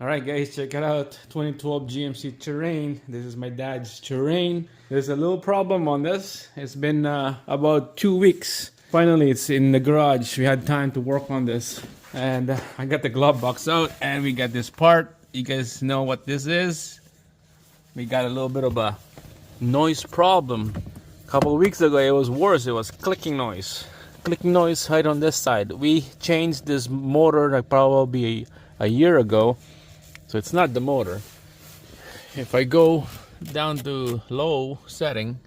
Alright guys, check it out. 2012 GMC Terrain. This is my dad's Terrain. There's a little problem on this. It's been about 2 weeks. Finally, it's in the garage. We had time to work on this. And I got the glove box out and we got this part. You guys know what this is. We got a little bit of a noise problem. A couple of weeks ago it was worse. It was clicking noise. Clicking noise right on this side. We changed this motor like probably a year ago. So it's not the motor. If I go down to low setting,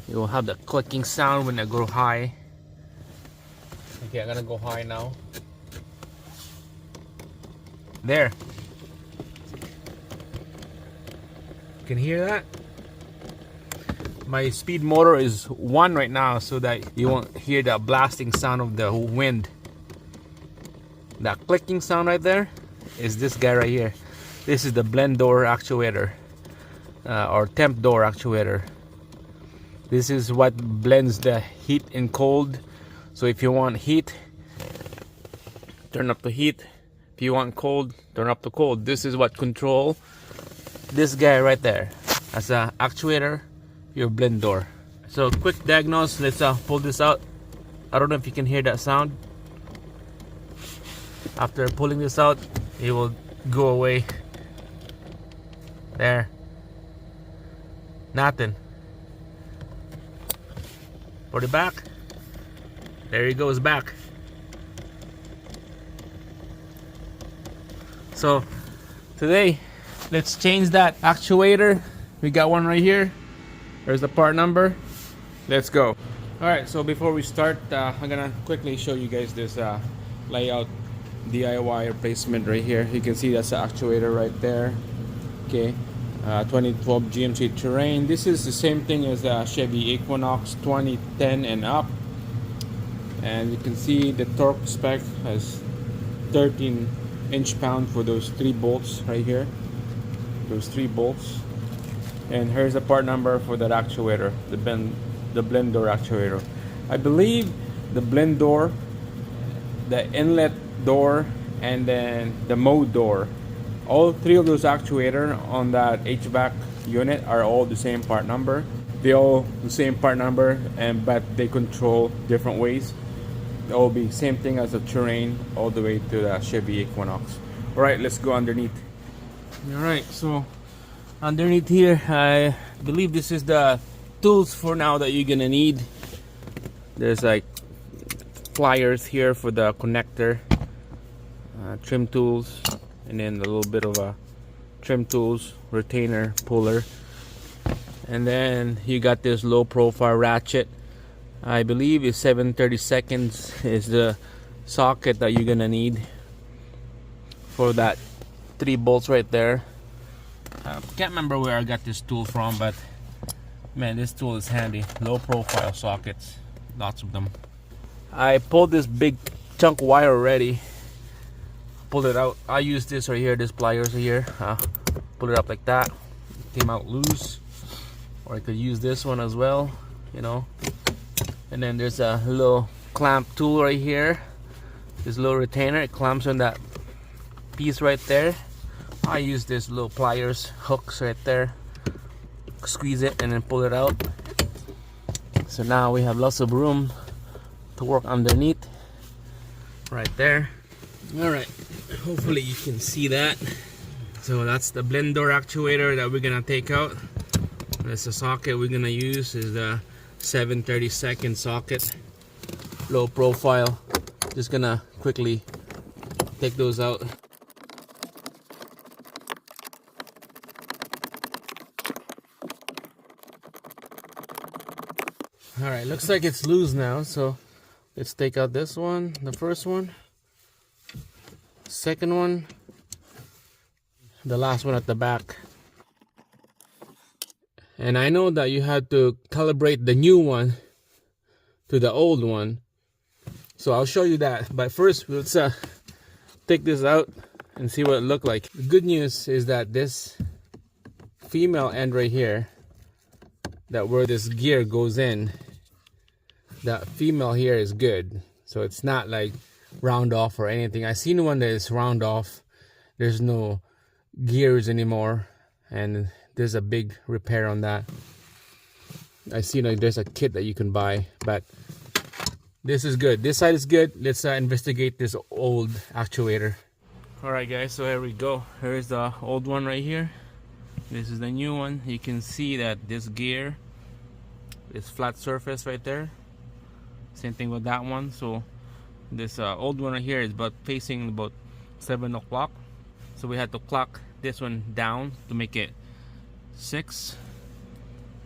you will have the clicking sound when I go high. Okay, I'm gonna go high now. There. You can hear that? My speed motor is 1 right now so that you won't hear the blasting sound of the wind. That clicking sound right there is this guy right here. This is the blend door actuator or temp door actuator. This is what blends the heat and cold. So if you want heat, turn up the heat. If you want cold, turn up the cold. This is what control this guy right there as a actuator, your blend door. So quick diagnose. Let's pull this out. I don't know if you can hear that sound. After pulling this out, it will go away. There. Nothing. Put it back. There he goes back. So today, let's change that actuator. We got one right here. There's the part number. Let's go. Alright, so before we start, I'm gonna quickly show you guys this layout DIY replacement right here. You can see that's the actuator right there. Okay, 2012 GMC Terrain. This is the same thing as a Chevy Equinox 2010 and up. And you can see the torque spec has 13 inch-pound for those 3 bolts right here. Those 3 bolts. And here's the part number for that actuator, the blend door actuator. I believe the blend door, the inlet door, and then the mode door, all 3 of those actuators on that HVAC unit are all the same part number. They all the same part number, but they control different ways. It will be same thing as a Terrain all the way to the Chevy Equinox. Alright, let's go underneath. Alright, so underneath here, I believe this is the tools for now that you're gonna need. There's like pliers here for the connector, trim tools, and then a little bit of a trim tools, retainer, puller, and then you got this low profile ratchet. I believe is 7/32 is the socket that you're gonna need for that 3 bolts right there. Can't remember where I got this tool from, but man, this tool is handy. Low profile sockets, lots of them. I pulled this big chunk wire already. Pulled it out. I use this right here, this pliers right here. Pull it up like that. Came out loose. Or I could use this one as well, you know. And then there's a little clamp tool right here. This little retainer, it clamps on that piece right there. I use this little pliers, hooks right there. Squeeze it and then pull it out. So now we have lots of room to work underneath right there. All right, hopefully you can see that. So that's the blend door actuator that we're gonna take out. That's the socket we're gonna use, is the 7/32 socket, low profile. Just gonna quickly take those out. All right, looks like it's loose now, so let's take out this one, the first one, second one, the last one at the back. And I know that you have to calibrate the new one to the old one, so I'll show you that. But first, let's take this out and see what it looked like. The good news is that this female end right here, that where this gear goes in, that female here is good. So it's not like round off or anything. I seen one that is round off, there's no gears anymore, and there's a big repair on that. I see like there's a kit that you can buy, but this is good. This side is good. Let's investigate this old actuator. Alright guys, so here we go. Here's the old one right here. This is the new one. You can see that this gear is flat surface right there. Same thing with that one. So this old one right here is about facing about 7 o'clock. So we had to clock this one down to make it 6.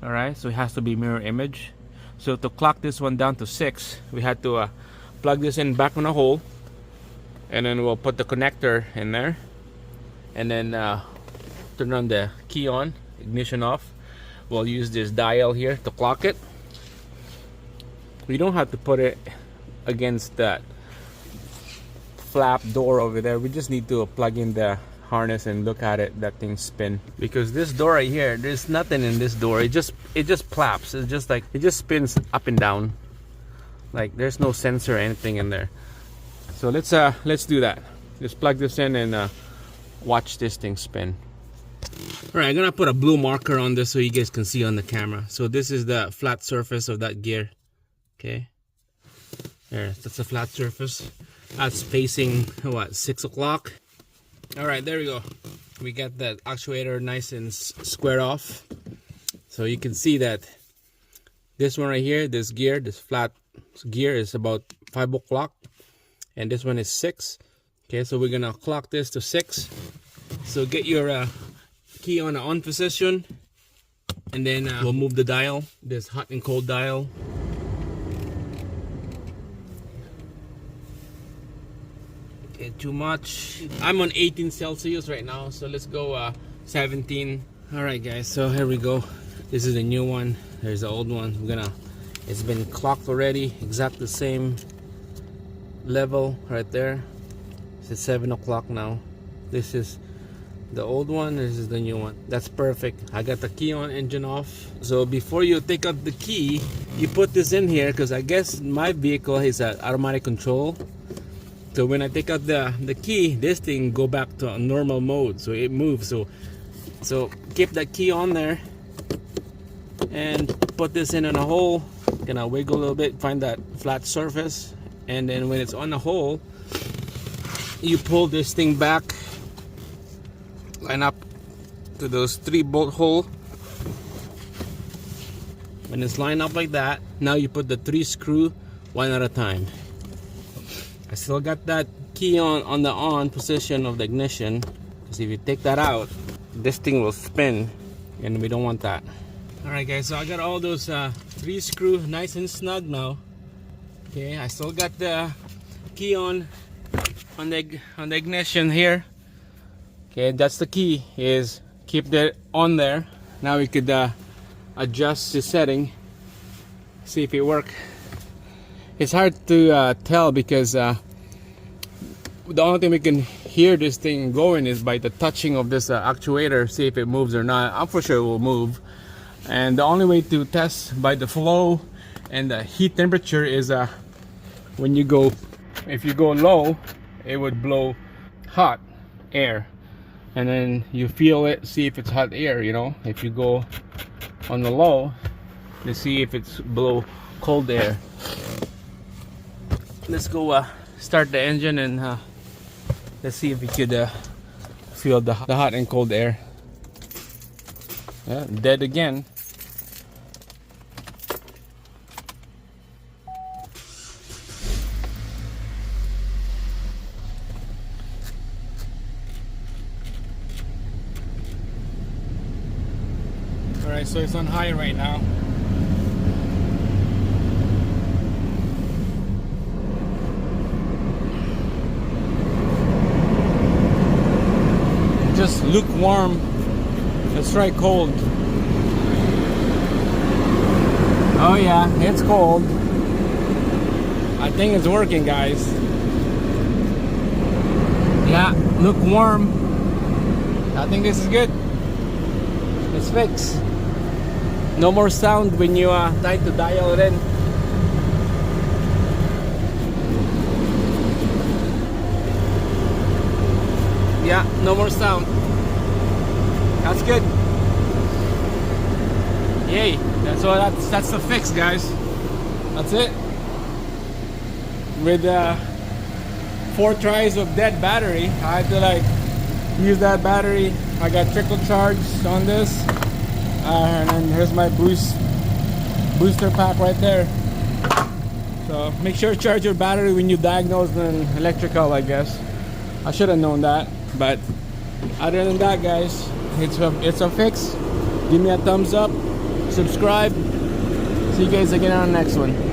Alright, so it has to be mirror image. So to clock this one down to 6, we had to plug this in back on a hole, and then we'll put the connector in there, and then turn on the key on, ignition off. We'll use this dial here to clock it. We don't have to put it against that flap door over there. We just need to plug in the harness and look at it, that thing spin. Because this door right here, there's nothing in this door. It just flaps. It's just like, it just spins up and down. Like there's no sensor or anything in there. So let's do that. Just plug this in and watch this thing spin. Alright, I'm gonna put a blue marker on this so you guys can see on the camera. So this is the flat surface of that gear. Okay. There, that's a flat surface. That's facing what, 6 o'clock. Alright, there we go. We got that actuator nice and squared off. So you can see that this one right here, this gear, this flat gear is about 5 o'clock. And this one is 6. Okay, so we're gonna clock this to 6. So get your key on the on position, and then we'll move the dial, this hot and cold dial. Get too much. I'm on 18 Celsius right now, so let's go 17. Alright guys, so here we go. This is the new one. There's the old one. It's been clocked already, exact the same level right there. It's 7 o'clock now. This is the old one, this is the new one. That's perfect. I got the key on, engine off. So before you take out the key, you put this in here, because I guess my vehicle has an automatic control. So when I take out the key, this thing go back to a normal mode, so it moves. So keep that key on there and put this in a hole. Gonna wiggle a little bit, find that flat surface, and then when it's on the hole, you pull this thing back, line up to those 3 bolt hole. When it's lined up like that, now you put the 3 screw one at a time. I still got that key on the on position of the ignition, because if you take that out, this thing will spin, and we don't want that. Alright guys, so I got all those 3 screw nice and snug now. Okay, I still got the key on the ignition here. Okay, that's the key, is keep that on there. Now we could adjust the setting, see if it works. It's hard to tell, because the only thing we can hear this thing going is by the touching of this actuator, see if it moves or not. I'm for sure it will move. And the only way to test by the flow and the heat temperature is when you go, if you go low, it would blow hot air, and then you feel it, see if it's hot air, you know. If you go on the low, to see if it's blow cold air. Let's go start the engine, and let's see if we could feel the hot and cold air. Yeah, dead again. Alright, so it's on high right now. Just lukewarm. Let's try cold. Oh yeah, it's cold. I think it's working, guys. Yeah, lukewarm. I think this is good. It's fixed. No more sound when you try to dial it in. Yeah, no more sound. That's good. Yay. That's the fix, guys. That's it. With 4 tries of dead battery, I had to like use that battery. I got trickle charge on this, and then here's my booster pack right there. So make sure to charge your battery when you diagnose an electrical, I guess. I should have known that, but other than that, guys, it's a fix. Give me a thumbs up, subscribe. See you guys again on the next one.